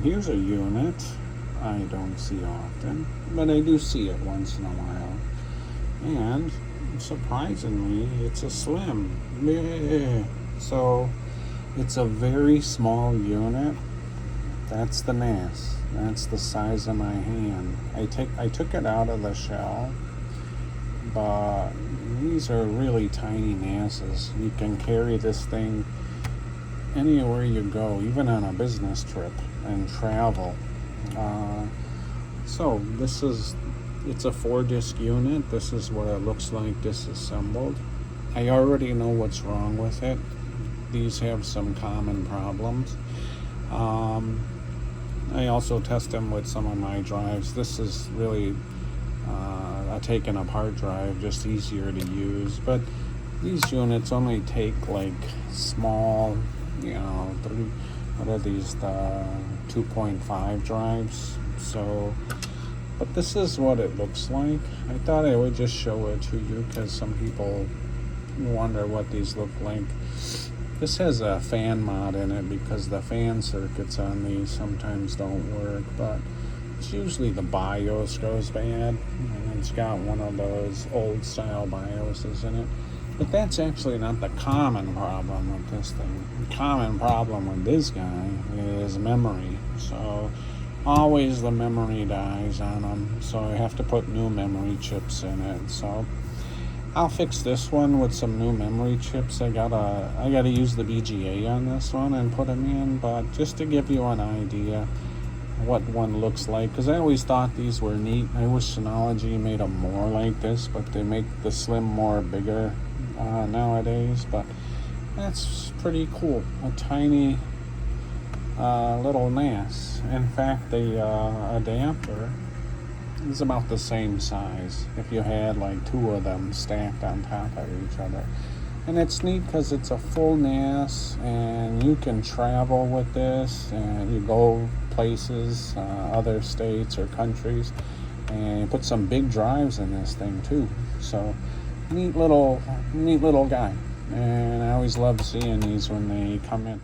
here's a unit I don't see often, but I do see it once in a while. And surprisingly, it's a slim. Yeah. So it's a very small unit. That's the NAS. That's the size of my hand. I took it out of the shell, but these are really tiny NASs. You can carry this thing anywhere you go, even on a business trip and travel. So it's a 4-disc unit. This is what it looks like disassembled. I already know what's wrong with it. These have some common problems. I also test them with some of my drives. This is really a taken apart drive, just easier to use. But these units only take like small, what are these, the 2.5 drives. So, but this is what it looks like. I thought I would just show it to you because some people wonder what these look like. This has a fan mod in it because the fan circuits on these sometimes don't work, but it's usually the BIOS goes bad, and it's got one of those old style BIOSes in it. But that's actually not the common problem with this thing. The common problem with this guy is memory. So always the memory dies on them, so I have to put new memory chips in it. So I'll fix this one with some new memory chips. I gotta use the BGA on this one and put them in, but just to give you an idea what one looks like, because I always thought these were neat. I wish Synology made them more like this, but they make the Slim more bigger nowadays. But that's pretty cool. A tiny little NAS. In fact, the adapter is about the same size if you had like two of them stacked on top of each other. And it's neat because it's a full NAS and you can travel with this and you go places, other states or countries, and you put some big drives in this thing too. So neat little guy, and I always love seeing these when they come in.